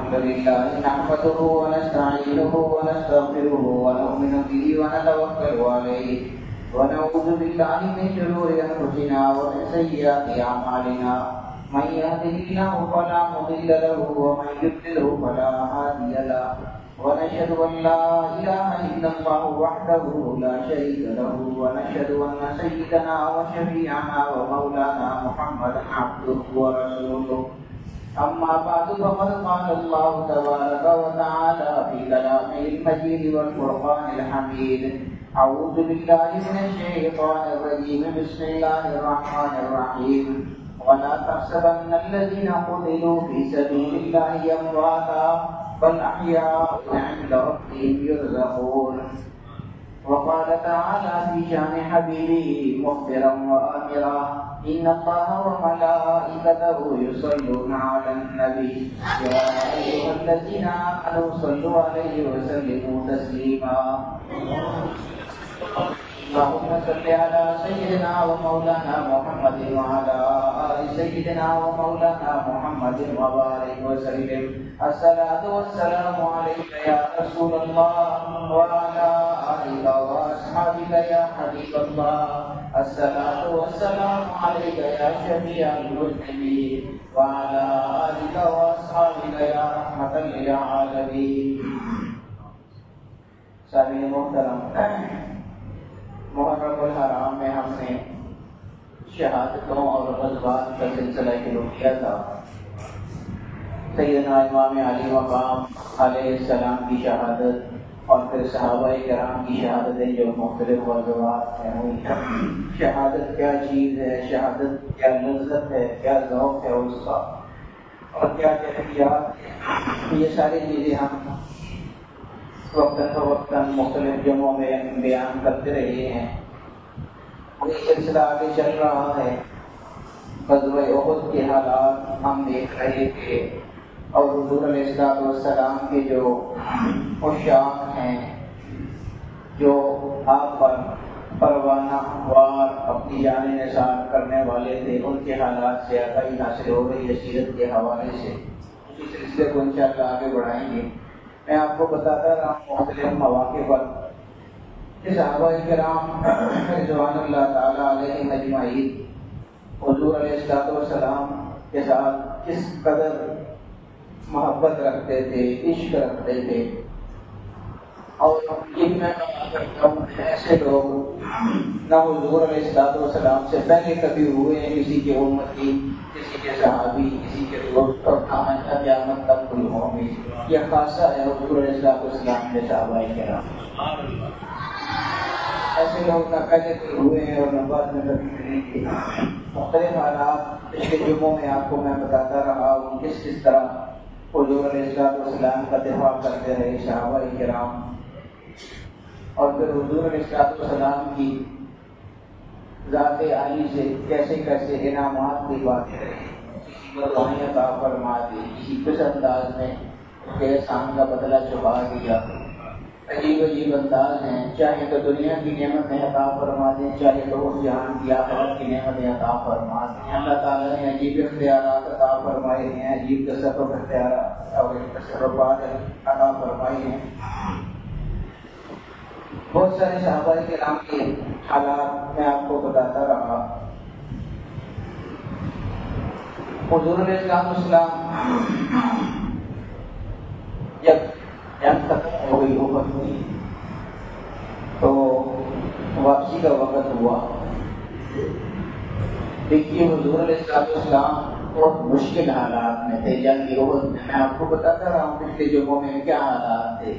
الحمد لله نحمده ونستعينه ونستغفره ونؤمن به ونتوكل عليه ونعوذ بالله من شرور أنفسنا ومن سيئات أعمالنا من يهده الله فلا مضل له ومن يضلل فلا هادي له ونشهد أن لا إله إلا الله وحده لا شريك له ونشهد أن سيدنا وشفيعنا ومولانا محمدا عبده ورسوله أما بعد فقد قال الله تبارك وتعالى في كلامه المجيد والفرقان الحميد أعوذ بالله من الشيطان الرجيم بسم الله الرحمن الرحيم ولا تحسبن الذين قتلوا في سبيل الله أمواتا بل أحياء عند ربهم يرزقون وقال تعالى في شأن حبيبه مخبرا وآمرا إن الله وملائكته يصلون على النبي يا أيها الذين آمنوا صلوا عليه وسلموا تسليما اللهم صل على سيدنا ومولانا محمد وعلى آل سيدنا ومولانا محمد وبارك وسلم الصلاة والسلام عليك يا رسول الله وعلى آلك وأصحابك يا حبيب الله الصلاة والسلام عليك يا شفيع المذنبين وعلى آلك وأصحابك يا رحمة للعالمين. سامعین محترم، محرم الحرام میں ہم نے شہادتوں اور غزوات کا سلسلہ شروع کیا تھا. سیدنا امام علی مقام علیہ السلام کی شہادت اور پھر صحابہ کرام کی شہادتیں جو مختلف غزوات ہیں ہوئی. شہادت کیا چیز ہے، شہادت کیا لذت ہے، کیا ذوق ہے اس کا، اور کیا کیفیات، یہ ساری چیزیں ہم وقتاً فوقتاً مختلف جمعوں میں بیان کرتے رہے ہیں. یہ سلسلہ آگے چل رہا ہے. غزوہ احد کے حالات ہم دیکھ رہے تھے اور حضور علیہ السلام کے جو عشاق ہیں، جو آپ پر پروانہ وار اپنی جان نثار کرنے والے تھے، ان کے حالات سے آگاہی حاصل ہو رہی ہے سیرت کے حوالے سے. اسی سلسلے کو انشاءاللہ آگے بڑھائیں گے. میں آپ کو بتاتا رہا ہوں مختلف مواقع پر کہ صحابہ کرام رضوان اللہ تعالیٰ علیہم اجمعین حضور علیہ السلام کے ساتھ کس قدر محبت رکھتے تھے، عشق رکھتے تھے. اور یہ میں کرتا ہوں ایسے لوگ نہ حضور علیہ السلام سے پہلے کبھی ہوئے ہیں کسی کے امتی، کسی کے صحابی، کسی کے دوست، اور قیامت تک کوئی ہوں گے. یہ خاصہ ہے حضور علیہ السلام کے صحابہ کرام. ایسے لوگ نہ پہلے کوئی ہوئے ہیں اور نہ بعد میں کبھی ملیں گے. مختلف حالات پچھلے جمعوں میں آپ کو میں بتاتا رہا ہوں کس طرح حضور علیہ السلام کا دفاع کرتے رہے صحابہ کرام، اور پھر حضور علیہ السلام کی ذات عالی سے کیسے کیسے انعامات کی باتیں رہی. کسی کو دعائیں عطا فرما دی، کسی کس انداز میں اس کے احسان کا بدلہ چکا دیا. عجیب عجیب انداز ہیں. چاہے تو دنیا کی نعمتیں عطا فرما دیں، چاہے تو اس جہان کی آخرت کی نعمتیں عطا فرما دیں. اللہ تعالیٰ نے عجیب اختیارات عطا فرمائے ہیں، عجیب تصرف اختیارات اور تصرفات عطا فرمائے ہیں. بہت سارے صحابہ کرام کے حالات میں آپ کو بتاتا رہا. حضور علیہ السلام جب جنگ ختم ہو گئی، احد ہوئی، تو واپسی کا وقت ہوا. دیکھیے حضور علیہ السلام بہت مشکل حالات میں تھے. جنگ احد میں آپ کو بتاتا رہا ہوں پچھلے جمعوں میں کیا حالات تھے،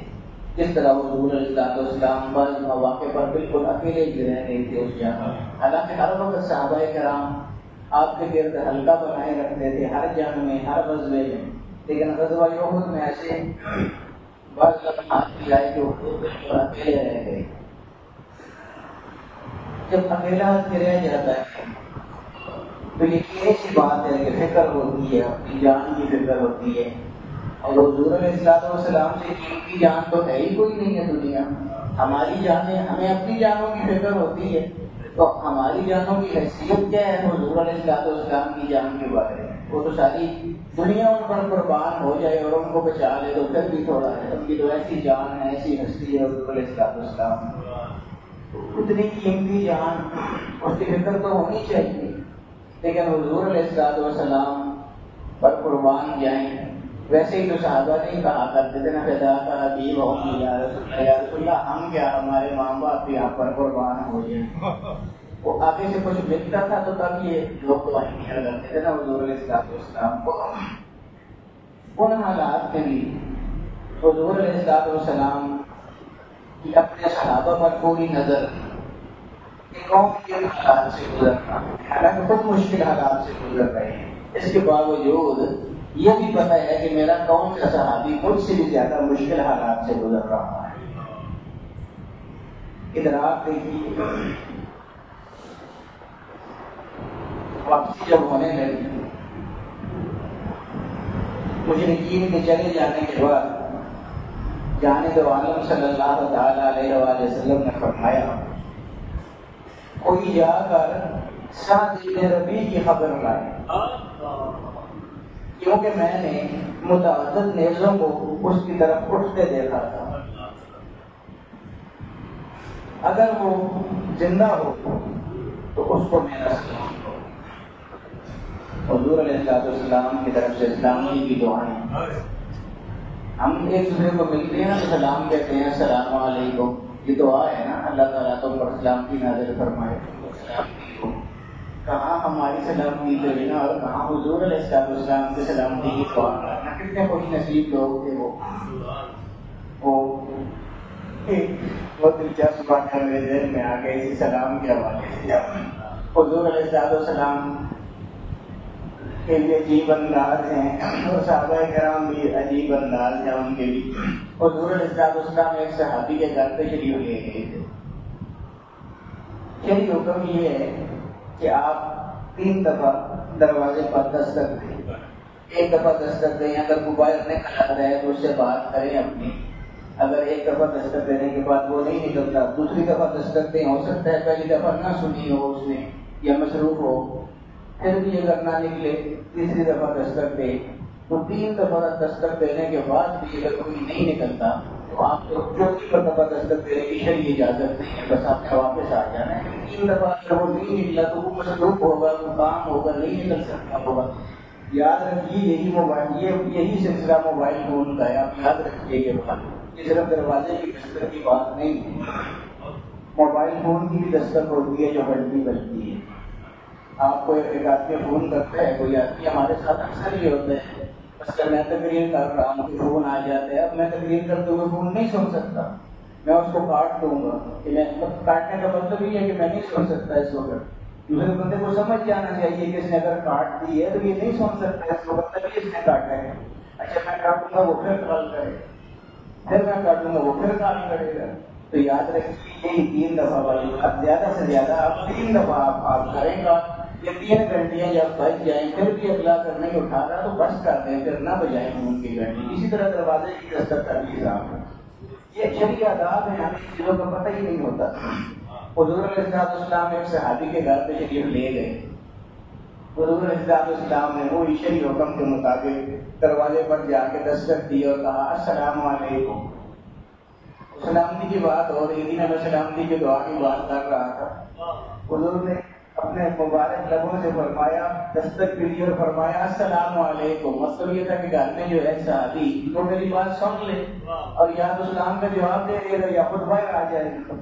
کس طرح حضور علیہ السلام بعض مواقع پر بالکل اکیلے گرے نہیں تھے اس جگہ. حالانکہ ہر وقت صحابہ کرام آپ کے گرد حلقہ بنائے رکھتے تھے ہر جنگ میں، ہر غزوے میں. لیکن غزوہ احد میں ایسے بعض لمحات بھی آئے کہ حضور بالکل اکیلے رہ گئے. جب اکیلا رہ جاتا ہے تو یہ ایسی بات ہے کہ فکر ہوتی ہے، اپنی جان کی فکر ہوتی ہے. اور حضور علیہ السلام سے قیمتی جان تو ہے ہی کوئی نہیں ہے دنیا. ہماری جانیں، ہمیں اپنی جانوں کی فکر ہوتی ہے، تو ہماری جانوں کی حیثیت کیا ہے حضور علیہ السلام کی جان کے بارے میں؟ وہ تو ساری دنیا ان پر قربان ہو جائے اور ان کو بچا لے تو پھر بھی تھوڑا ہے. ان کی تو ایسی جان ہے, ایسی ہستی ہے حضور علیہ السلام, اتنی قیمتی جان, اس کی فکر تو ہونی چاہیے. لیکن حضور علیہ السلام پر قربان جائیں. ویسے ہی تو صحابہ نہیں کہا کرتے تھے نا, فدا کا حبیب ہو یا رسول اللہ, ہم کیا ہمارے ماں باپ بھی آپ پر قربان ہو جائیں. وہ آگے سے کچھ ملتا تھا تو تب یہ لوگ دعائیں کیا کرتے تھے نا حضور علیہ السلام کو. ان حالات میں بھی حضور علیہ السلام کی اپنے صحابہ پر پوری نظر قوم کے حالات سے گزرنا, حالانکہ خود مشکل حالات سے گزر رہے ہیں, اس کے باوجود یہ بھی پتہ ہے کہ میرا قوم کا صحابی خود سے بھی زیادہ مشکل حالات سے گزر رہا ہے. ادراک دیکھیے, واپسی جب ہونے لگی, مشرکین کے چلے جانے کے بعد جانب عالم صلی اللہ تعالی علیہ وآلہ وسلم نے فرمایا, کوئی جا کر سعد بن ربیع کی خبر لائے, کیونکہ میں نے متعدد نیزوں کو اس کی طرف اٹھتے دیکھا تھا. اگر وہ زندہ ہو تو اس کو میرا سلام دو. حضور علیہ السلام کی طرف سے اسلامی کی دعائیں. ہم ایک دوسرے کو ملتے ہیں نا تو سلام کہتے ہیں, السلام علیکم. یہ دعا ہے نا, اللہ تعالیٰ تم پر اسلام کی نازل فرمائے. کہاں ہماری سلامتی تو نا, اور کہاں حضور علیہ السلام کے سلامتی کی دعا کرنا. کتنے خوش نصیب لوگ تھے وہ دلچسپ بات ہے میرے ذہن میں آ گئی اسی سلام کے حوالے سے. حضور علیہ السلام کے لیے عجیب انداز ہیں اور صحابہ کرام بھی عجیب انداز ہیں ان کے بھی. حضور علیہ السلام ایک صحابی کے گھر پہ شریف لے گئے تھے. شریف حکم یہ ہے کہ آپ 3 دفعہ دروازے پر دستک دیں. ایک دفعہ دستک دیں, اگر موبائل میں کھڑا رہے تو اس سے بات کریں اپنی. اگر ایک دفعہ دستک دینے کے بعد وہ نہیں نکلتا, دوسری دفعہ دستک دیں. ہو سکتا ہے پہلی دفعہ نہ سنی ہو اس نے یا مصروف ہو, پھر بھی اگر نہ نکلے تیسری دفعہ دستک دے. تو 3 دفعہ دستک دینے کے بعد بھی اگر کوئی نہیں نکلتا تو آپ کو 4 دفعہ دستک دینے کی شرعی اجازت نہیں ہے, بس آپ نے واپس آ جانا ہے. 3 دفعہ اگر وہ نہیں نکلا تو وہ مصروف ہوگا, وہ کام ہوگا, نہیں نکل سکتا ہوگا. یاد رکھیے یہی موبائل, یہی سلسلہ موبائل فون کا ہے. آپ یاد رکھیے یہ بات, یہ صرف دروازے کی دستک کی بات نہیں ہے. موبائل فون کی بھی دستک ہوتی ہے جو بجتی بجتی ہے. آپ کو ایک آدمی فون کرتا ہے, کوئی آدمی ہمارے ساتھ اکثر یہ ہوتا ہے, بس میں تقریر کر رہا ہوں فون آ جاتا ہے. اب میں تقریر کرتے ہوئے فون نہیں سن سکتا, میں اس کو کاٹ دوں گا. کہ میں کاٹنے کا مطلب یہ ہے کہ میں نہیں سن سکتا اس وقت. دوسرے بندے کو سمجھ جانا چاہیے کہ اس نے اگر کاٹ دی ہے تو یہ نہیں سن سکتا, اس وقت تبھی اس نے کاٹا ہے. اچھا میں کاٹوں گا وہ پھر کال کرے, پھر میں کاٹوں گا وہ پھر کال کرے گا. تو یاد رکھیے یہی 3 دفعہ والی بات, زیادہ سے زیادہ آپ 3 دفعہ آپ کریں گا. یہ 3 گھنٹیاں جب بج جائیں پھر بھی اگلا کر نہیں اٹھا رہا تو بس کر دیں, پھر نہ بجائیں فون کی گھنٹی. اسی طرح دروازے کی دستک کا بھی حساب ہے. یہ شرعی آداب ہیں, ہمیں چیزوں کا پتہ ہی نہیں ہوتا. حضور علیہ السلام ایک صحابی کے گھر پہ شریف لے گئے. حضور علیہ السلام نے وہ شرعی حکم کے مطابق دروازے پر جا کے دستک دی اور کہا السلام علیکم. سلامتی کی بات ہو رہی تھی نا, میں سلامتی کی دعا کی بات کر رہا تھا. حضور نے اپنے مبارک لبوں سے فرمایا, دستک دی اور فرمایا السلام علیکم. مطلب یہ تھا کہ گھر میں جو ہے صحابی وہ میری بات سن لے اور یا تو سلام کا جواب دے دے گا یا خود باہر آ جائے گا.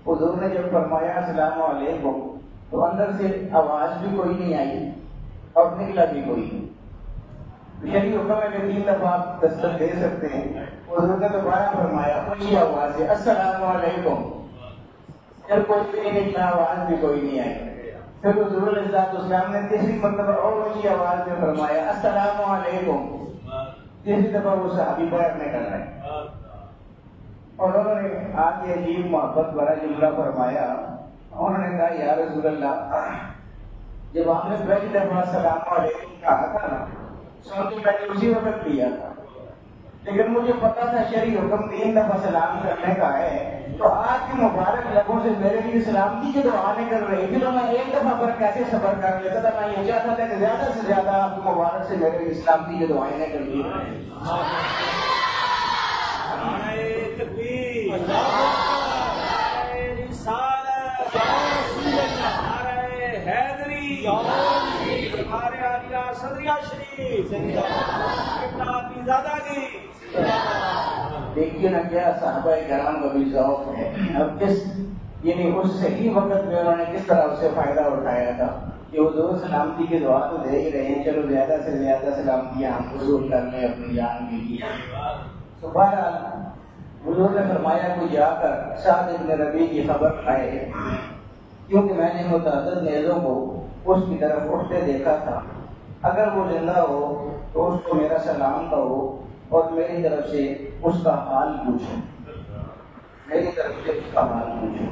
حضور نے جب فرمایا السلام علیکم تو اندر سے آواز بھی کوئی نہیں آئی اور نکلا بھی کوئی نہیں. شرعی حکم ہے کہ 3 دفعہ آپ دستک دے سکتے ہیں. حضور نے دوبارہ فرمایا اونچی آواز سے السلام علیکم. جب کوئی بھی نہیں نکلا, آواز بھی کوئی نہیں آئی. پھر حضور علیہ السلام نے تیسری مرتبہ اور اونچی آواز میں فرمایا السلام علیکم. تیسری دفعہ وہ صحابی باہر نکل رہے اور انہوں نے آگے عجیب محبت بڑا جملہ فرمایا. انہوں نے کہا یا رسول اللہ, جب آپ نے پہلی دفعہ السلام علیکم کہا تھا نا سن کے میں نے اسی وقت لیا تھا, لیکن مجھے پتا تھا شرعی حکم 3 دفعہ سلام کرنے کا ہے. تو آج کے مبارک لبوں سے میرے لیے سلامتی کی دعا نہیں کر رہی تھی, تو میں 1 دفعہ پر میں کیسے صبر کر لیتا تھا. میں یہ چاہتا تھا کہ زیادہ سے زیادہ آپ کی مبارک سے میرے اسلام کی جو دعائیں ہیں کرنی ہیں. دیکھیے نا کیا صحابہ کرام کا بھی ذوق ہے. اب کس یعنی اس صحیح وقت میں انہوں نے کس طرح اس سے فائدہ اٹھایا تھا کہ حضور سلامتی کی دعا تو دے ہی رہے ہیں, چلو زیادہ سے زیادہ سلامتیاں ہم حضور کر لیں اپنی جان کے لیے. تو بہرحال حضور نے فرمایا کہ جا کر سعد ابن ربیع کی خبر لائے, کیونکہ میں نے متعدد نیزوں کو اس کی طرف اٹھتے دیکھا تھا. اگر وہ زندہ ہو تو اس کو میرا سلام کہو اور میری طرف سے اس کا حال پوچھو, میری طرف سے اس کا حال پوچھو.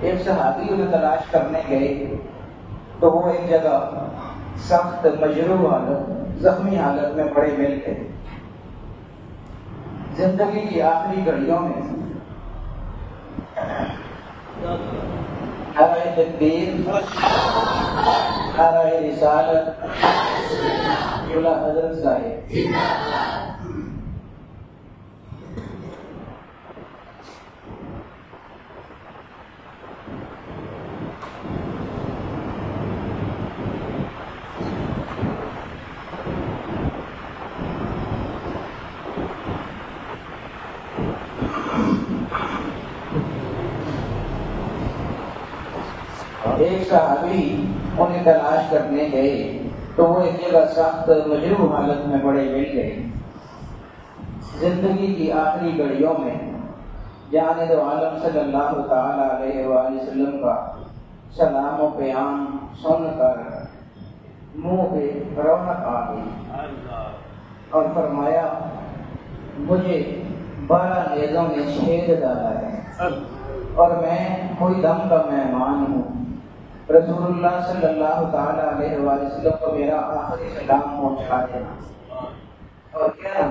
ایک صحابی انہیں تلاش کرنے گئے تو وہ ایک جگہ سخت مجروح حالت, زخمی حالت میں پڑے مل تھے. زندگی کی آخری گھڑیوں میں نعرہ تکبیر, نعرہ رسالت, مولا حضرت صاحب. ایک صحابی انہیں تلاش کرنے گئے تو وہ ایک جگہ سخت مجروح حالت میں بڑے مل گئے. زندگی کی آخری گھڑیوں میں جان دو عالم صلی اللہ تعالی علیہ وآلہ وسلم کا سلام و پیام سن کر منہ پہ رونق آ گئی اور فرمایا مجھے 12 نیزوں نے چھید ڈالا ہے اور میں کوئی دم کا مہمان ہوں. رسول اللہ صلی اللہ تعالی علیہ وآلہ وسلم کو میرا آخری سلام پہنچا دینا. اور کیا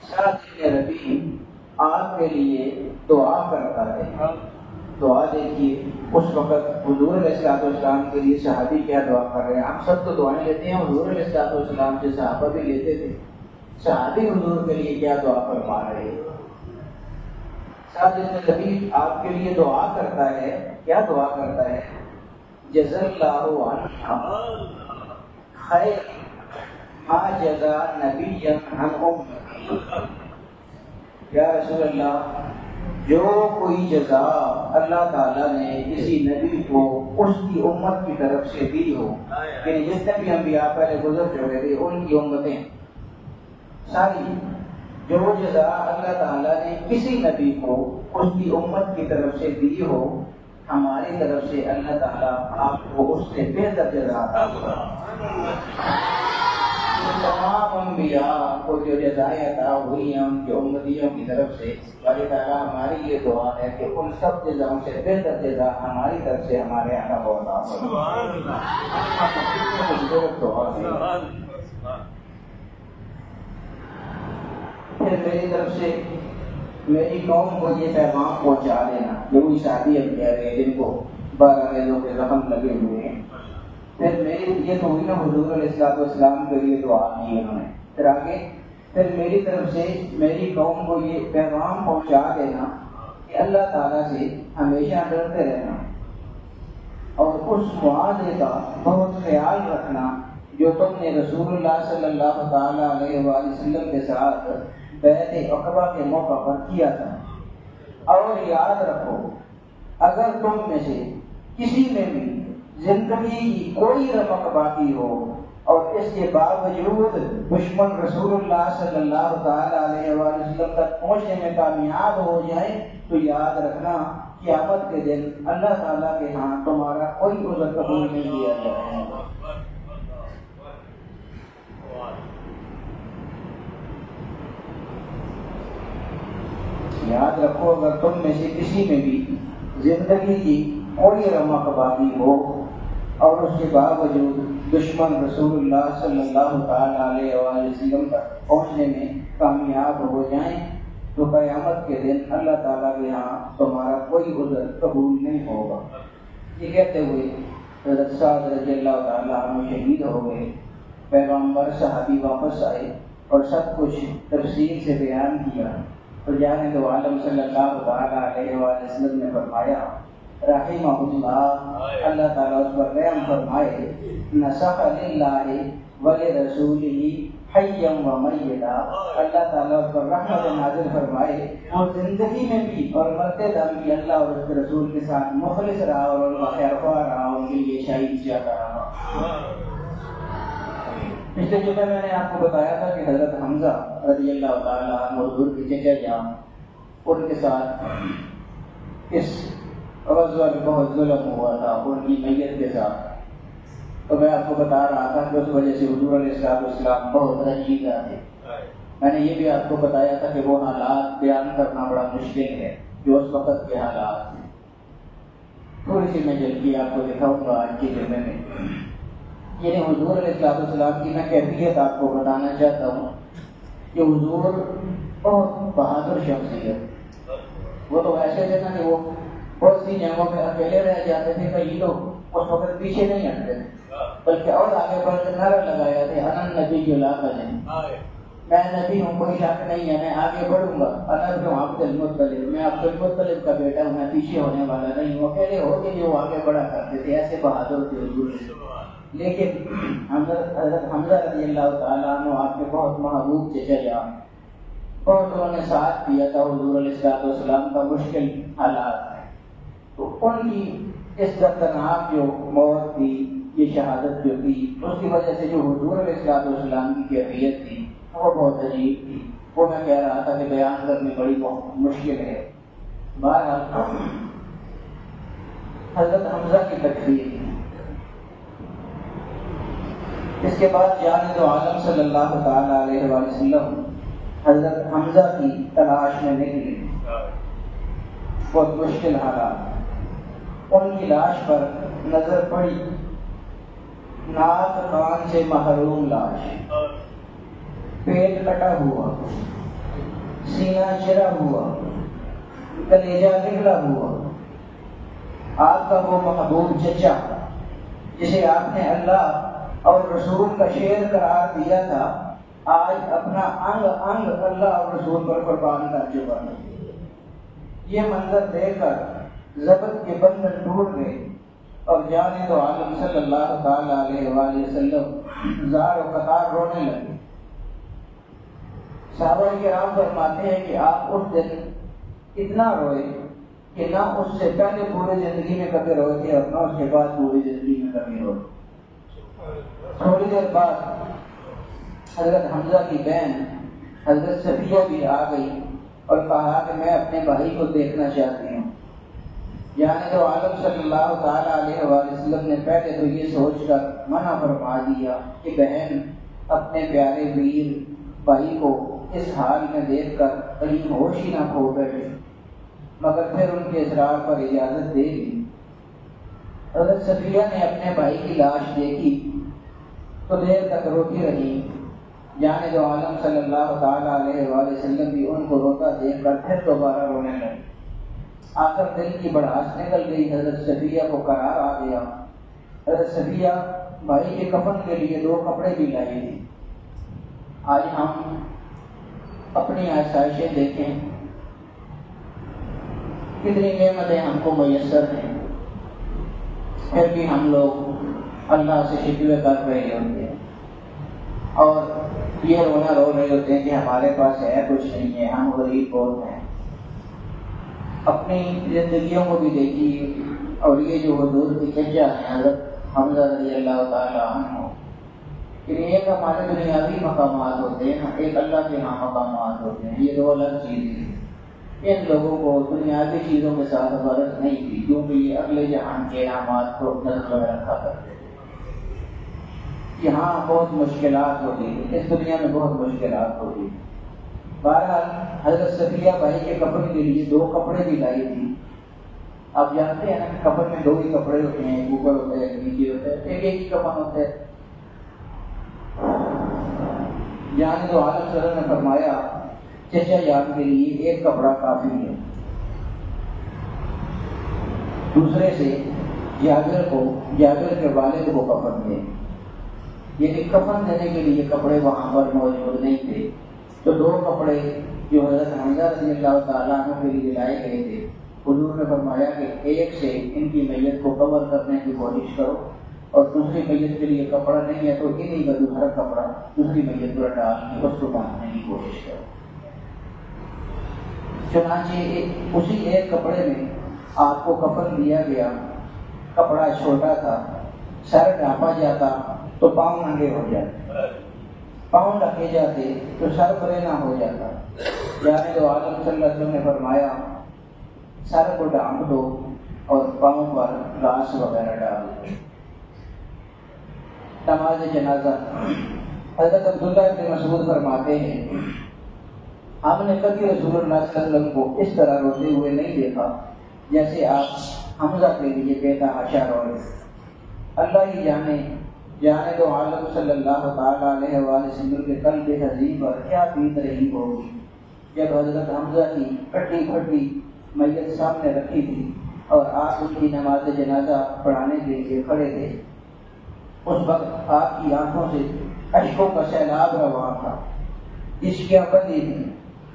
سعد بن ربیع آپ کے لیے دعا کرتا ہے. دعا دیکھیے اس وقت حضور علیہ السلام کے لیے صحابی کیا دعا کر رہے ہیں. ہم سب تو دعائیں لیتے ہیں, حضور علیہ السلام سے صحابہ بھی لیتے تھے. صحابی حضور کے لیے کیا دعا فرما رہے ہیں. سعد بن ربیع آپ کے لیے دعا کرتا ہے. کیا دعا کرتا ہے؟ جزا اللہ عنہ خیر ما جزا نبی عن امتی. یا رسول اللہ, جو کوئی جزا اللہ تعالیٰ نے کسی نبی کو اس کی امت کی طرف سے دی ہو, یعنی جتنے بھی انبیاء پہلے گزر چکے تھے ان کی امتیں ساری, جو جزا اللہ تعالیٰ نے کسی نبی کو اس کی امت کی طرف سے دی ہو, ہماری طرف سے اللہ تعالیٰ آپ کو اس سے بہتر جزا عطا فرمائے. تمام انبیاء کو جو جزائیں عطا ہوئی ہیں ان کی امتیوں کی طرف سے, اللہ تعالیٰ ہماری یہ دعا ہے کہ ان سب جزاؤں سے بہتر جزا ہماری طرف سے ہمارے آقا کو عطا فرمائے. پھر میری طرف سے میری قوم کو یہ پیغام پہنچا دینا, جو بھی شادی اب کہہ رہے ہیں جن کو 12 نیزوں کے زخم لگے ہوئے ہیں. پھر میری یہ تو ہوئی نا حضور علیہ السلام کے لیے دعا کی انہوں نے. پھر آگے پھر میری طرف سے میری قوم کو یہ پیغام پہنچا دینا کہ اللہ تعالیٰ سے ہمیشہ ڈرتے رہنا اور اس معاہدے کا بہت خیال رکھنا جو تم نے رسول اللہ صلی اللہ تعالیٰ علیہ وآلہ وسلم کے ساتھ بیعت عقبہ کے موقع پر کیا تھا. اور یاد رکھو, اگر تم میں سے کسی میں بھی زندگی کی کوئی رمق باقی ہو اور اس کے باوجود دشمن رسول اللہ صلی اللہ تعالی علیہ وآلہ وسلم تک پہنچنے میں کامیاب ہو جائے تو یاد رکھنا قیامت کے دن اللہ تعالیٰ کے ہاں تمہارا کوئی عذر قبول نہیں کیا جائے گا. یاد رکھو, اگر تم میں سے کسی میں بھی زندگی کی کوئی رمق باقی ہو اور اس کے باوجود دشمن رسول اللہ صلی اللہ تعالی علیہ وآلہ وسلم تک پہنچنے میں کامیاب ہو جائیں تو قیامت کے دن اللہ تعالیٰ کے یہاں تمہارا کوئی عذر قبول نہیں ہوگا. یہ کہتے ہوئے حضرت سعد رضی اللہ تعالیٰ عنہ شہید ہو گئے. پیغمبر صحابی واپس آئے اور سب کچھ تفصیل سے بیان کیا. اور جانے دو عالم صلی اللہ تعالیٰ علیہ وآلہ وسلم نے فرمایا رحمہ اللہ، اللہ تعالیٰ اس پر رحم فرمائے، نسخ للہ ولرسولہ حیا و میتا، اللہ تعالیٰ اس پر رحمت نازل فرمائے، اور زندگی میں بھی اور مرتے دم بھی اللہ اور اس کے رسول کے ساتھ مخلص رہا اور ان کا خیر خواہ رہا، ان کے لیے شہید زیادہ رہا. پچھلے جمعے میں نے آپ کو بتایا تھا کہ حضرت حمزہ رضی اللہ تعالیٰ عنہ حضور کے چچا جان، ان کے ساتھ اس غزوہ میں بہت ظلم ہوا تھا ان کی میت کے ساتھ. تو میں آپ کو بتا رہا تھا کہ اس وجہ سے حضور علیہ السلام بہت رنجیدہ تھے. میں نے یہ بھی آپ کو بتایا تھا کہ وہ حالات بیان کرنا بڑا مشکل ہے جو اس وقت کے حالات ہیں. تھوڑی سی میں جلدی آپ کو دکھاؤں گا آج کے جمعے میں. یعنی حضور علیہ السلام کی میں کیفیت آپ کو بتانا چاہتا ہوں کہ حضور بہت بہادر شخصیت. وہ تو ایسے تھے نا کہ وہ بہت سی جگہوں پہ اکیلے رہ جاتے تھے، کئی لوگ اس وقت پیچھے نہیں ہٹتے تھے بلکہ اور آگے بڑھ کر نعرہ لگایا تھے انن نبی جو لا کریں، میں نبی ہوں، کوئی شک نہیں ہے، میں آگے بڑھوں گا. انن جو عبد المطلب، میں عبد المطلب کا بیٹا ہوں، میں پیچھے ہونے والا نہیں ہوں. اکیلے ہو کے جو آگے بڑھا کرتے تھے، ایسے بہادر تھے حضور. لیکن حضرت حمزہ رضی اللہ تعالیٰ عنہ آپ کے بہت محبوب چچا جان، اور انہوں نے ساتھ دیا تھا حضور علیہ السلام کا مشکل حالات میں. تو ان کی اس دردناک جو موت تھی، یہ شہادت جو تھی، اس کی وجہ سے جو حضور علیہ السلام کی کیفیت تھی وہ بہت عجیب تھی. وہ میں کہہ رہا تھا کہ بیان کرنے بڑی مشکل ہے. بہرحال حضرت حمزہ کی تکفیر، اس کے بعد جانب عالم صلی اللہ تعالیٰ علیہ وآلہ وسلم حضرت حمزہ کی تلاش میں نکلے. بہت مشکل حالات. ان کی لاش پر نظر پڑی، ناک کان سے محروم لاش، پیٹ کٹا ہوا، سینہ چرا ہوا، کلیجہ نکلا ہوا. آپ کا وہ محبوب چچا جسے آپ نے اللہ اور رسول کا شعر قرار دیا تھا، آج اپنا انگ انگ اللہ اور رسول پر قربان کر چکا ہے. یہ منظر دیکھ کر ضبط کے بندھن ٹوٹ گئے اور جانے تو عالم صلی اللہ تعالیٰ علیہ وآلہ وسلم زار و قطار رونے لگے. صحابہ کرام فرماتے ہیں کہ آپ اس دن اتنا روئے کہ نہ اس سے پہلے پوری زندگی میں کبھی روئے تھے اور نہ اس کے بعد پوری زندگی میں کبھی روئے. تھوڑی دیر بعد حضرت حمزہ کی بہن حضرت صفیہ بھی آ گئی اور کہا کہ میں اپنے بھائی کو دیکھنا چاہتی ہوں. یعنی تو عالم صلی اللہ تعالیٰ علیہ وآلہ وسلم نے پہلے تو یہ سوچ کر منع فرما دیا کہ بہن اپنے پیارے ویر بھائی کو اس حال میں دیکھ کر کہیں ہوش ہی نہ کھو بیٹھے، مگر پھر ان کے اصرار پر اجازت دے دی. حضرت صفیہ نے اپنے بھائی کی لاش دیکھی تو دیر تک روتی رہی. یعنی جو عالم صلی اللہ تعالیٰ علیہ وآلہ وسلم بھی ان کو روتا دیکھ کر پھر دوبارہ رونے لگے. آخر دل کی بڑھاس نکل گئی، حضرت صفیہ کو قرار آ گیا. حضرت صفیہ بھائی کے کفن کے لیے 2 کپڑے بھی لائی تھی. آج ہم اپنی آسائشیں دیکھیں، کتنی نعمتیں ہم کو میسر ہیں، پھر بھی ہم لوگ اللہ سے شکوے کر رہے ہوتے ہیں اور یہ رونا رو رہے ہوتے ہیں کہ ہمارے پاس ہے کچھ نہیں ہے، ہم غریب بہت ہیں. اپنی زندگیوں کو بھی دیکھیے. اور یہ جو حضور کی چچا ہیں حضرت حمزہ رضی اللہ تعالیٰ عنہ، ایک ہمارے دنیاوی مقامات ہوتے ہیں، ایک اللہ کے ہاں مقامات ہوتے ہیں. یہ 2 الگ چیزیں ہیں. ان لوگوں کو دنیاوی چیزوں کے ساتھ غرض نہیں تھی کیونکہ یہ اگلے جہان کے انعامات کو نظر میں رکھا کرتے تھے. یہاں بہت مشکلات ہوتی ہیں، اس دنیا میں بہت مشکلات ہوتی ہیں. بہرحال حضرت صفیہ بھائی کے کپڑے کے لیے 2 کپڑے بھی لائی تھی. آپ جانتے ہیں نا کہ کپڑے میں 2 ہی کپڑے ہوتے ہیں، اوپر ہوتے ہیں نیچے ہوتے ہیں، ایک ہی کفن ہوتا ہے. یعنی تو عالم صلی اللہ علیہ وسلم نے فرمایا چچا جان کے لیے 1 کپڑا کافی ہے. دوسرے سے جابر کے والد کو کفن دے، یعنی کفن دینے کے لیے کپڑے وہاں پر موجود نہیں تھے، تو دو کپڑے جو حضرت حمزہ رضی اللہ تعالیٰ عنہ کے لیے لائے گئے تھے، حضور نے فرمایا کہ ایک سے ان کی میت کو کور کرنے کی کوشش کرو، اور دوسری میت کے لیے کپڑا نہیں ہے تو انہی کا دوسرا کپڑا دوسری میت پر ڈال کے اس کو باندھنے کی کوشش کرو۔ چنانچہ اسی ایک کپڑے میں آپ کو کفن دیا گیا، کپڑا چھوٹا تھا، سر ڈھانپا جاتا تو پاؤں ننگے ہو جاتے، پاؤں ڈھکے جاتے تو سر پرے نہ ہو جاتا۔ یعنی تو عالم صلی اللہ علیہ وسلم نے فرمایا سر کو ڈھانپ دو اور پاؤں پر گھاس وغیرہ ڈال دو۔ نماز جنازہ، حضرت عبداللہ بن مسعود فرماتے ہیں ہم نے کبھی رسول اللہ صلی اللہ علیہ وسلم کو اس طرح روتے ہوئے نہیں دیکھا جیسے آپ حمزہ کے لیے بے تحاشا روئے۔ اللہ ہی جانے تو عالم صلی اللہ تعالیٰ علیہ وآلہ وسلم کے قلب حزین پر کیا بیت رہی ہوگی جب حضرت حمزہ کی کٹی پھٹی میت سامنے رکھی تھی اور آپ ان کی نماز جنازہ پڑھانے کے لیے کھڑے تھے۔ اس وقت آپ کی آنکھوں سے اشکوں کا سیلاب رواں تھا، عشقیاں بندی تھی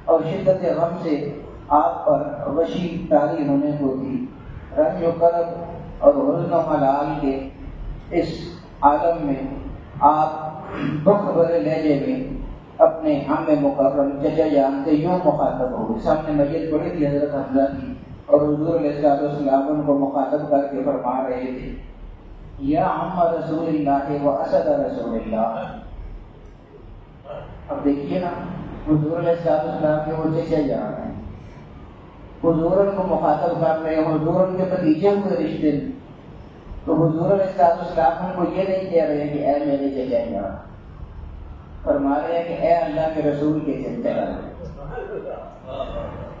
اور شدت غم سے آپ پر وشی طاری ہونے کو تھی۔ رنج و کرب اور حزن و ملال کے اس عالم میں آپ دکھ بھرے لہجے میں اپنے عم مکرم چچا جان سے یوں مخاطب ہوئے۔ سامنے میت پڑی تھی حضرت حمزہ کی اور حضور علیہ السلام ان کو مخاطب کر کے فرما رہے تھے یا عم رسول اللہ و اسد رسول اللہ۔ اب دیکھیے نا، حضور علیہ السلام کے وہ چچا جان ہیں، حضور ان کو مخاطب کر رہے ہیں، حضور ان کے بھتیجے ہوئے رشتے، تو حضور علیہ السلام ان کو یہ نہیں کہہ رہے کہ اے میرے چچا جان، فرما رہے ہیں کہ اے اللہ کے رسول کے چچا جان۔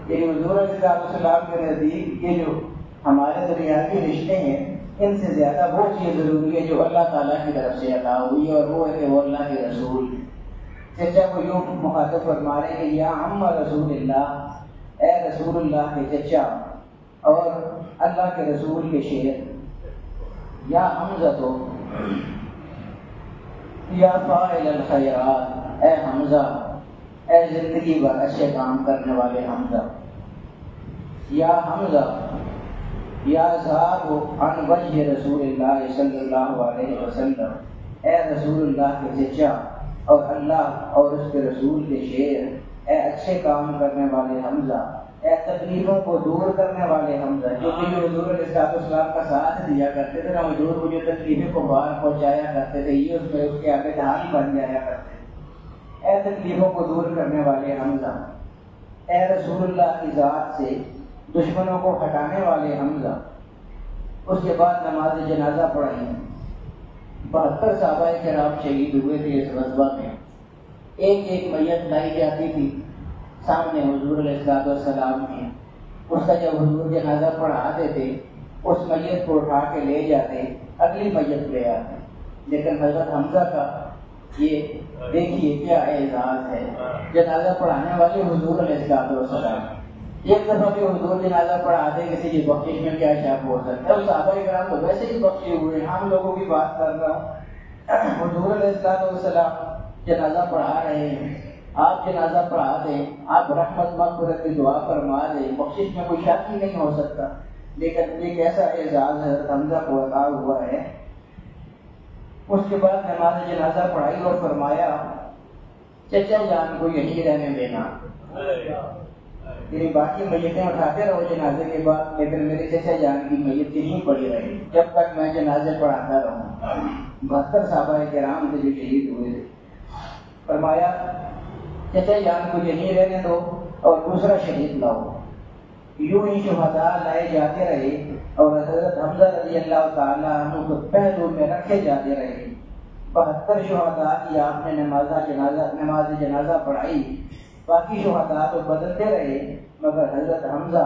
یہ حضور علیہ السلام کے نزدیک یہ جو ہمارے دنیاوی رشتے ہیں ان سے زیادہ وہ چیز ضروری ہے جو اللہ تعالیٰ کی طرف سے عطا ہوئی ہے، اور وہ ہے کہ وہ اللہ کے رسول۔ چچا کو یوں مخاطب فرما رہے کہ یا عم رسول اللہ، اے رسول اللہ کے چچا اور اللہ کے رسول کے شیر، یا حمزہ تو یا فاعل الخیرات، اے حمزہ، اے زندگی بھر اچھے کام کرنے والے حمزہ، یا حمزہ یا ذاب عن وجہ رسول اللہ صلی اللہ علیہ وسلم، اے رسول اللہ کے چچا اور اللہ اور اس کے رسول کے شیر، اے اچھے کام کرنے والے حمزہ، اے تکلیفوں کو دور کرنے والے حمزہ، جو کہ حضور علیہ السلام کا ساتھ دیا کرتے تھے نا، حضور کو جو تکلیفیں کو باہر پہنچایا کرتے تھے یہ اس کے آگے ڈھال بن جایا کرتے تھے۔ اے تکلیفوں کو دور کرنے والے حمزہ، اے رسول اللہ کی ذات سے دشمنوں کو ہٹانے والے حمزہ۔ اس کے بعد نماز جنازہ پڑھائی، 72 صحابہ کرام شہید ہوئے تھے اس غزوہ میں۔ ایک ایک میت لائی جاتی تھی سامنے حضور علیہ السلام کی، اس کا جب حضور جنازہ پڑھاتے تھے اس میت کو اٹھا کے لے جاتے، اگلی میت لے آتے، لیکن حضرت حمزہ کا یہ دیکھیے کیا اعزاز ہے، جنازہ پڑھانے والے حضور علیہ السلام۔ ایک دفعہ بھی حضور جنازہ پڑھاتے کسی کی بخشش میں کیا شک ہو سکتا ہے، صحابہ کرام تو ویسے ہی بخشے ہوئے، ہم لوگوں کی بات کر رہا ہوں۔ حضور علیہ السلام جنازہ پڑھا رہے ہیں، آپ جنازہ پڑھا دیں، آپ رحمت مغفرت کی دعا فرما دیں، بخشش میں کوئی شک ہی نہیں ہو سکتا، لیکن ایک ایسا اعزاز حضرت حمزہ کو عطا ہوا ہے۔ اس کے بعد نماز جنازہ پڑھائی اور فرمایا چچا جان کو یہیں رہنے دینا، یعنی باقی میتیں اٹھاتے رہو جنازے کے بعد، لیکن میرے چچا جان کی میت یہیں پڑی رہی جب تک میں جنازے پڑھاتا رہوں۔ 72 صحابہ کرام تھے جو شہید ہوئے تھے، فرمایا چچا جان کو یہیں رہنے دو اور دوسرا شہید لاؤ۔ یوں ہی شہداء لائے جاتے رہے اور حضرت حمزہ رضی اللہ تعالیٰ عنہ کو پہلو میں رکھے جاتے رہے۔ 72 شہداء کی آپ نے نماز جنازہ پڑھائی، باقی شہداء تو بدلتے رہے، مگر حضرت حمزہ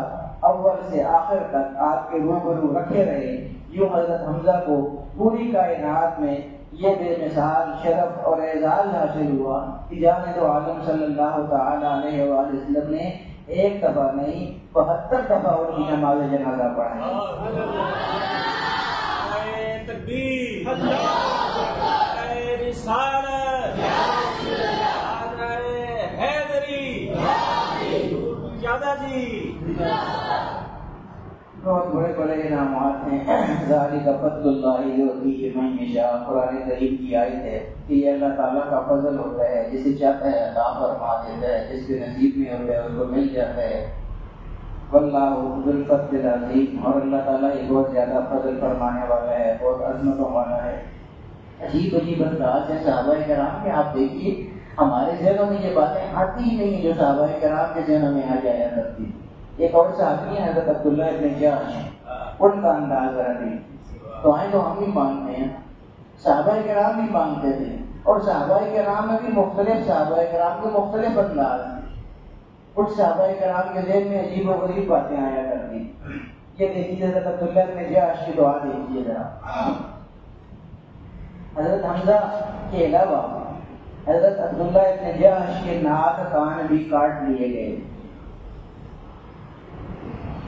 اول سے آخر تک آپ کے روبرو رکھے رہے۔ یوں حضرت حمزہ کو پوری کائنات میں یہ بے مثال شرف اور اعزاز حاصل ہوا کہ جانب عالم صلی اللہ تعالی علیہ وآلہ وسلم نے ایک دفعہ نہیں 72 دفعہ ان کی نماز جنازہ پڑھائی۔ بہت بڑے بڑے انعامات ہیں. ذالک فضل اللہ یؤتیہ من یشاء. قرآن کریم کی آیت ہے کہ یہ اللہ تعالیٰ کا فضل ہوتا ہے، جسے چاہتا ہے عطا فرما دیتا ہے، جس کے نصیب میں ہوتا ہے اس کو مل جاتا ہے. واللہ ذو الفضل العظیم. اور اللہ تعالیٰ یہ بہت زیادہ فضل فرمانے والا ہے، بہت عظمتوں والا ہے. عجیب عجیب انداز ہے صحابہ کرام کے. آپ دیکھیے ہمارے ذہنوں میں یہ باتیں آتی ہی نہیں جو صحابہ کرام کے ذہنوں میں آ جایا کرتی. ایک اور صحابی ہیں حضرت عبداللہ ابن جاش، ان کا انداز رہی دعائیں تو ہم بھی مانگتے ہیں، صحابہ کرام بھی مانگتے تھے، اور صحابہ کرام میں بھی مختلف صحابہ کرام کے مختلف انداز ہیں. کچھ صحابہ کرام کے ذہن میں عجیب و غریب باتیں آیا کرتی. یہ دیکھیے حضرت عبداللہ ابن جاش کی دعا دیکھیے ذرا. حضرت حمزہ کے علاوہ حضرت عبداللہ ابن جاش کے ناک کان بھی کاٹ لیے گئے.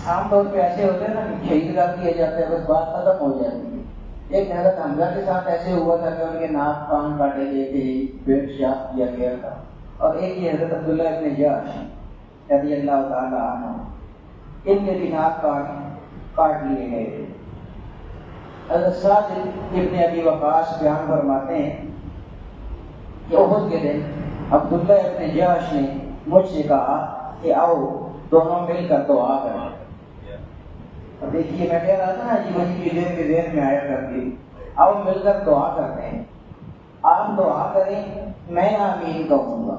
عام طور پہ ایسے ہوتے ہیں نا کہ شہید کر دیا جاتا ہے، بس بات ختم ہو جاتی ہے. ایک حضرت حمزہ کے ساتھ ایسے ہوا تھا کہ ان کے ناک کان کاٹے گئے تھے، پیٹ شاپ کیا گیا تھا. اور ایک یہ حضرت عبداللہ ابن جاش رضی اللہ تعالی عنہ، ان کے بھی ناک کان کاٹ لیے گئے تھے. حضرت سعد ابن ابی وقاص بیان فرماتے ہیں کہ احد کے دن عبداللہ ابن جاش نے مجھ سے کہا کہ آؤ دونوں مل کر دعا کریں. اب دیکھیے میں کہہ رہا تھا نا جی وہی چیزیں کے ذہن میں آیا کرتی. آؤ مل کر دعا کرتے ہیں. آپ دعا کریں، میں آمین کہوں گا.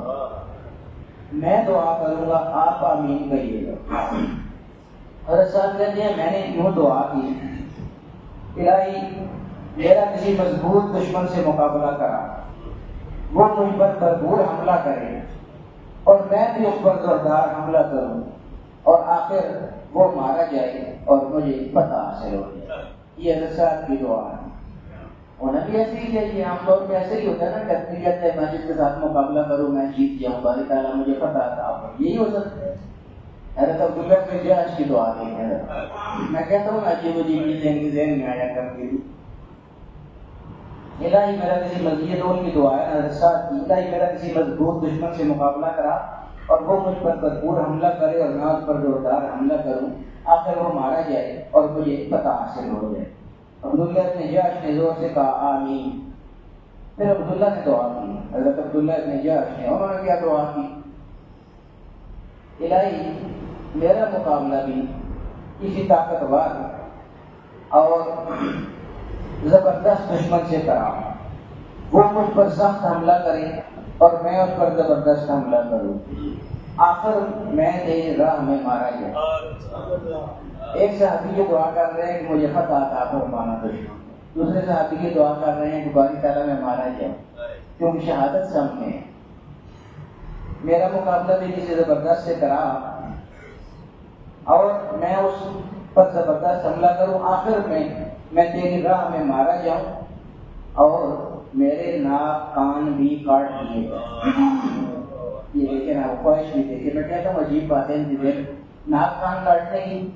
میں دعا کروں گا، آپ آمین کہیے گا. حضرت صاحب کہتے ہیں میں نے یوں دعا کی، الہی میرا کسی مضبوط دشمن سے مقابلہ کرا، وہ مجھ پر بھرپور حملہ کرے اور میں بھی اس پر زوردار حملہ کروں، اور آخر وہ مارا جائے اور مجھے فتح حاصل ہو جائے. یہ حضرت صاحب کی دعا ہے. ہونا بھی ایسے ہی چاہیے. عام طور پہ ایسے ہی ہوتا ہے نا کہ آدمی کہتا ہے میں جس کے ساتھ مقابلہ کروں میں جیت جاؤں، باری تعالیٰ مجھے فتح عطا فرمائے. یہی ہو سکتا ہے. حضرت عبداللہ بن جاش کی دعا دیکھیں. میں کہتا ہوں عجیب عجیب چیزیں کے ذہن میں آیا کرتی تھی. الہی میرا کسی مزید ان کی دعا ہے حضرت صاحب کی، الہی میرا کسی مضبوط دشمن سے مقابلہ کرا اور وہ مجھ پر بھرپور حملہ کرے اور میں اس پر زوردار حملہ کروں، آخر وہ مارا جائے اور مجھے فتح حاصل ہو جائے. عبداللہ ابن جاش نے زور سے کہا آمین. پھر عبداللہ نے دعا کی. حضرت عبداللہ ابن جاش نے، انہوں نے کیا دعا کی؟ الہی میرا مقابلہ بھی کسی طاقتور اور زبردست دشمن سے کرا، وہ مجھ پر سخت حملہ کرے اور میں اس پر زبردست حملہ کروں، آخر میں تیری راہ میں مارا جائے. ایک صحابی یہ دعا کر رہے ہیں کہ مجھے فتح عطا فرمانا دشمن، دوسرے صحابی یہ دعا کر رہے ہیں کہ باری تعالیٰ میں مارا جائے کیونکہ شہادت سامنے ہے. میرا مقابلہ بھی کسی زبردست سے کرا اور میں اس پر زبردست حملہ کروں، آخر میں تیری راہ میں مارا جاؤں اور میرے ناک کان بھی کاٹ لیے گئے. یہ دیکھیں نا خواہش بھی دیکھیں. میں کہتا ہوں عجیب باتیں ناک کان کاٹنے کی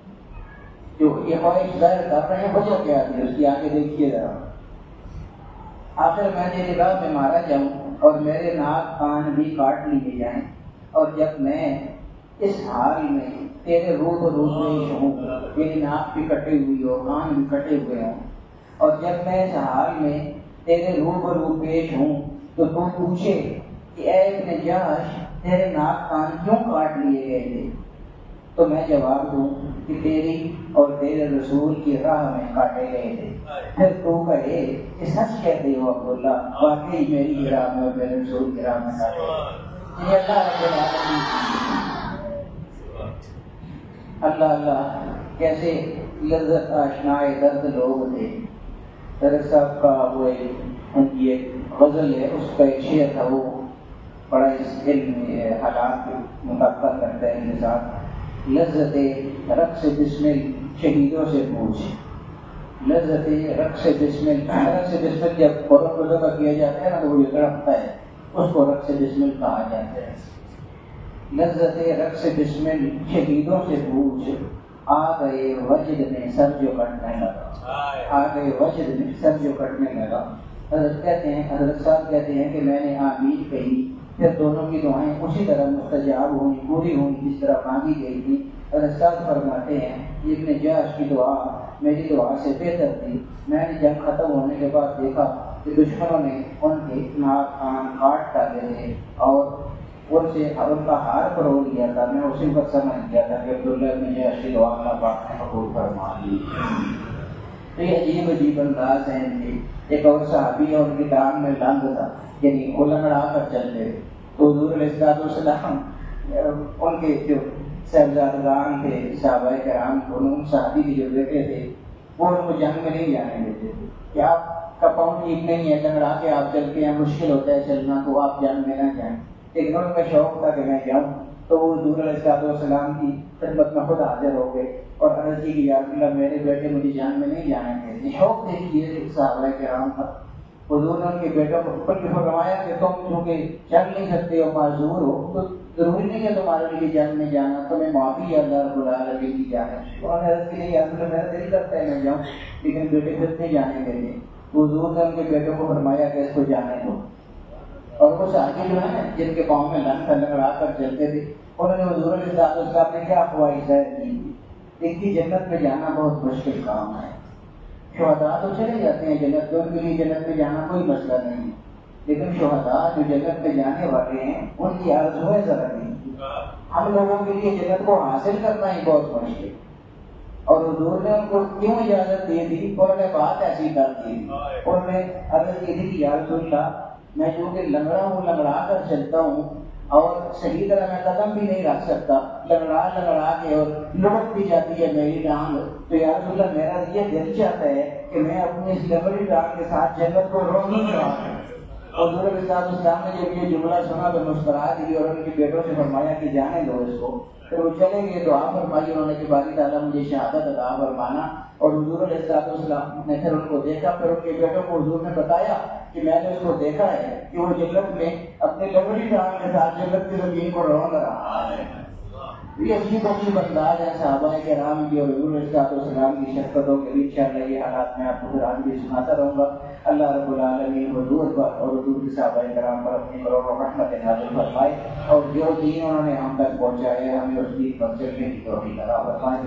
جو یہ خواہش ظاہر کر رہے ہیں وجہ کیا تھی اس کی آگے دیکھیے ذرا. آخر میں تیری راہ میں مارا جاؤں اور میرے ناک کان بھی کاٹ لیے جائیں، اور جب میں اس حال میں تیرے روبرو پیش ہوں، میری ناک بھی کٹی ہوئی ہو، کان بھی کٹے ہوئے ہوں، اور جب میں اس حال میں تیرے روبرو پیش ہوں تو تو پوچھے کہ اے ابن جاش تیرے ناک کان کیوں کاٹ لیے گئے تھے، تو میں جواب دوں کہ تیری اور تیرے رسول کی راہ میں کاٹے گئے تھے. پھر تو کہے کہ سچ کہتے ہو عبداللہ، واقعی میری راہ میں اور میرے رسول کی راہ میں کاٹے گئے. یہ اللہ رب العالمین. اللہ اللہ کیسے لذت آشنائے درد لوگ تھے. درد صاحب کا وہ ان کی ایک غزل ہے، اس کا ایک شعر تھا، وہ بڑا اس علم حالات کے مطابقت کرتا ہے ان کے ساتھ. لذت رقص بسمل شہیدوں سے پوچھ، لذت رقص بسمل. رقص بسمل جب قرآن کو ذبح کیا جاتا ہے نا تو وہ یہ تڑپتا ہے، اس کو رقص بسمل کہا جاتا ہے. لذت رقص بسمل شہیدوں سے پوچھ، آ گئے وجد میں سر جو کٹنے لگا، آ گئے وجد میں سر جو کٹنے لگا. حضرت کہتے ہیں، حضرت صاحب کہتے ہیں کہ میں نے آمین کہی، پھر دونوں کی دعائیں اسی طرح مستجاب ہوئی، پوری ہوئی جس طرح مانگی گئی تھی. ارشاد فرماتے ہیں ابن جاش کی دعا میری دعا سے بہتر تھی. میں نے جنگ ختم ہونے کے بعد دیکھا کہ دشمنوں نے ان کے ناک کان کاٹ ڈالے تھے اور ان سے ان کا ہار پرو لیا تھا. میں اسی وقت سمجھ گیا تھا کہ عبداللہ ابن جاش کی دعا اللہ پاک نے قبول فرما لی. تو یہ عجیب عجیب انداز ہیں ان کے. ایک اور صحابی اور ان کی ٹانگ میں لنگ تھا، یعنی وہ لنگڑا کر چلتے تھے. تو حضور علیہ السلام ان کے جو صاحبزادگان تھے، صحابہ کرام، ان صحابی کے جو بیٹے تھے، وہ ان کو جنگ میں نہیں جانے دیتے تھے کہ آپ کا پاؤں ٹھیک نہیں ہے، لنگڑا کے آپ چلتے ہیں، مشکل ہوتا ہے چلنا، تو آپ جنگ میں نہ جائیں. لیکن ان کا شوق تھا کہ میں جاؤں. تو وہ حضور علیہ السلام کی خدمت میں خود حاضر ہو گئے اور عرض کی کہ یا رسول اللہ میرے بیٹے مجھے جنگ میں نہیں جانے دیتے. شوق دیکھیے صحابہ کرام کا. حضور نے ان کے بیٹوں کو اوپر کی فرمایا کہ تم چونکہ چل نہیں سکتے ہو، معذور ہو، تو ضروری نہیں ہے تمہارے لیے جنگ میں جانا، تمہیں معافی ہے اللہ رب العالمین کی جانب. اور عرض کی نہیں یا رسول اللہ میرا دل کرتا ہے میں جاؤں، لیکن بیٹے پھر نہیں جانے دیتے. حضور نے ان کے بیٹوں کو فرمایا کہ اس کو جانے دو. اور وہ صحابی جو ہے جن کے پاؤں میں لنگڑا کر چلتے تھے، انہوں نے حضور علیہ السلام نے کیا خواہش ظاہر کی. دیکھیے جنت میں جانا بہت مشکل کام ہے. شہداء تو چلے جاتے ہیں جنت میں، ان کے لیے جنت میں جانا کوئی مسئلہ نہیں ہے. لیکن شہداء جو جنت میں جانے والے ہیں ان کی آرزو ہے ذرا نہیں. ہم لوگوں کے لیے جنت کو حاصل کرنا ہی بہت مشکل. اور حضور نے ان کو کیوں اجازت دے دی؟ انہوں نے بات ایسی کر دی. انہوں نے عرض کی تھی کہ یا رسول اللہ میں جو کہ لنگڑا ہوں، لنگڑا کر چلتا ہوں اور صحیح طرح میں قدم بھی نہیں رکھ سکتا، لنگڑا کے اور لڑک بھی جاتی ہے میری ٹانگ. تو یا رسول اللہ میرا یہ دل چاہتا ہے کہ میں اپنی اس لنگڑی ٹانگ کے ساتھ جنت کو روزی کرا. اور حضور علیہ السلام نے جب یہ جملہ سنا تو مسکرا دی اور ان کے بیٹوں سے فرمایا کہ جانے دو اس کو. پھر وہ چلے گئے، دعا فرمائی انہوں نے کہ باری تعالیٰ مجھے شہادت عطا فرمانا. اور حضور علیہ السلام نے پھر ان کو دیکھا، پھر ان کے بیٹوں کو حضور نے بتایا کہ میں نے اس کو دیکھا ہے کہ وہ جنت میں اپنے لنگڑی ٹانگ کے ساتھ جنت کی زمین کو رونگ رہا ہے. یہ عجیب عجیب انداز ہے صحابہ کرام کی اور حضور علیہ السلام کی شفقتوں کے لیے. انشاءاللہ یہ حالات میں آپ کو پھر آگے بھی سناتا رہوں گا. اللہ رب العالمین حضور پر اور حضور کے صحابہ کرام پر اپنی کروڑوں رحمت نازل فرمائے، اور جو دین انہوں نے ہم تک پہنچایا ہے ہمیں اس دین پر چلنے کی توفیق عطا فرمائے.